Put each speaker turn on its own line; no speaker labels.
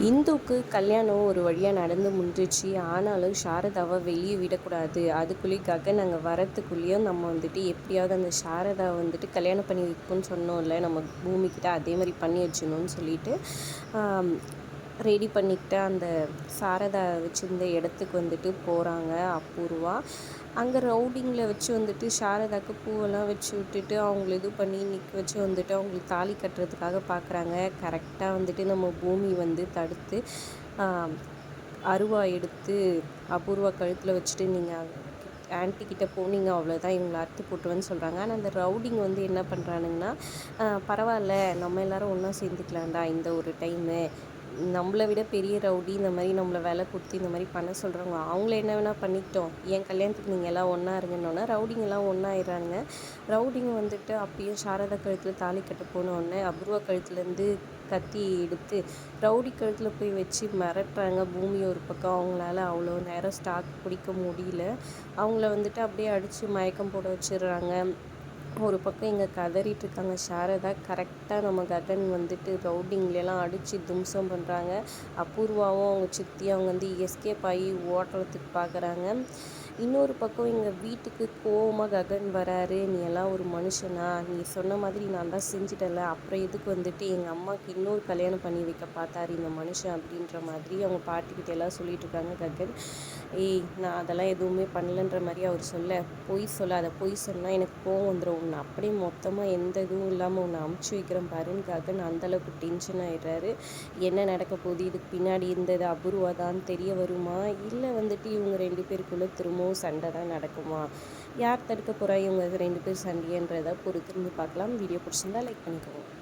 இந்துவுக்கு கல்யாணம் ஒரு வழியாக நடந்து முடிஞ்சிச்சு. ஆனாலும் சாரதாவை வெளியே விடக்கூடாது. அதுக்குள்ளேயே ககன் அங்கே வரத்துக்குள்ளேயும் நம்ம வந்துட்டு எப்படியாவது அந்த சாரதாவை வந்துட்டு கல்யாணம் பண்ணி வைப்போம்னு சொன்னோம்ல நம்ம பூமிக்கிட்ட, அதே மாதிரி பண்ணி வச்சிடணும்னு சொல்லிட்டு ரெடி பண்ணிக்கிட்ட அந்த சாரதா வச்சுருந்த இடத்துக்கு வந்துட்டு போகிறாங்க அபூர்வா. அங்கே ரவுடிங்கில் வச்சு வந்துட்டு சாரதாவுக்கு பூவெல்லாம் வச்சு விட்டுட்டு அவங்கள இது பண்ணி நிற்க வச்சு வந்துட்டு அவங்களுக்கு தாலி கட்டுறதுக்காக பார்க்குறாங்க. கரெக்டாக வந்துட்டு நம்ம பூமி வந்து தடுத்து அருவா எடுத்து அபூர்வா கழுத்தில் வச்சுட்டு நீங்கள் ஆன்ட்டிக்கிட்ட போனீங்க அவ்வளோதான், இவங்களை அறுத்து போட்டுருவேன்னு சொல்கிறாங்க. ஆனால் அந்த ரவுடிங் வந்து என்ன பண்ணுறானுங்கன்னா, பரவாயில்ல நம்ம எல்லோரும் ஒன்றா சேர்ந்துக்கலாம்டா, இந்த ஒரு டைமு நம்மளை விட பெரிய ரவுடி இந்த மாதிரி நம்மளை வேலை கொடுத்து இந்த மாதிரி பண்ண சொல்கிறவங்க அவங்கள என்ன வேணால் பண்ணிக்கிட்டோம், என் கல்யாணத்துக்கு நீங்கள் எல்லாம் ஒன்றா இருங்கன்னொன்னே ரவுடிங்கெல்லாம் ஒன்றா ஆயிடுறாங்க. ரவுடிங்க வந்துட்டு அப்பயும் சாரதா கழுத்தில் தாலி கட்ட போனோடனே அபூர்வா கழுத்துலேருந்து கத்தி எடுத்து ரவுடி கழுத்தில் போய் வச்சு மிரட்டுறாங்க. பூமி ஒரு பக்கம் அவங்களால அவ்வளோ நேரம் ஸ்டாக் பிடிக்க முடியல. அவங்கள வந்துட்டு அப்படியே அடித்து மயக்கம் போட வச்சிடுறாங்க. ஒரு பக்கம் இங்கே கதறிட்டுருக்காங்க சாரதா. கரெக்டாக நம்ம ககன் வந்துட்டு ரவுடிங்லாம் அடித்து தும்சம் பண்ணுறாங்க. அபூர்வாவும் அவங்க சித்தி அவங்க வந்து எஸ்கேப் ஆகி ஓட்டுறதுக்கு பார்க்குறாங்க. இன்னொரு பக்கம் எங்கள் வீட்டுக்கு கோவமாக ககன் வராரு. நீ எல்லாம் ஒரு மனுஷனா, நீ சொன்ன மாதிரி நான் தான் செஞ்சிட்டல, அப்புறம் எதுக்கு வந்துட்டு எங்கள் அம்மாவுக்கு இன்னொரு கல்யாணம் பண்ணி வைக்க பார்த்தாரு இந்த மனுஷன் அப்படின்ற மாதிரி அவங்க பாட்டிக்கிட்ட எல்லாம் சொல்லிட்டு இருக்காங்க ககன். ஏய், நான் அதெல்லாம் எதுவுமே பண்ணலன்ற மாதிரி அவர் சொல்ல, பொய் சொல்லாத, பொய் சொன்னால் எனக்கு கோவம் வந்துடும், உன்னை அப்படியே மொத்தமாக எந்த இதுவும் இல்லாமல் உன்னை அமுச்சு வைக்கிறேன் பாருன்னு ககன் அந்தளவுக்கு டென்ஷன் ஆகிடுறாரு. என்ன நடக்க போகுது, இதுக்கு பின்னாடி இருந்தது அபூர்வா தான் தெரிய வருமா, இல்லை வந்துட்டு இவங்க ரெண்டு பேருக்குள்ளே திரும்பவும் சண்டை தான் நடக்குமா, யார் தடுக்க போகிறா இவங்க ரெண்டு பேர் சண்டைன்றதை பொறுத்திருந்து பார்க்கலாம். வீடியோ பிடிச்சிருந்தா லைக் பண்ணிக்கோங்க.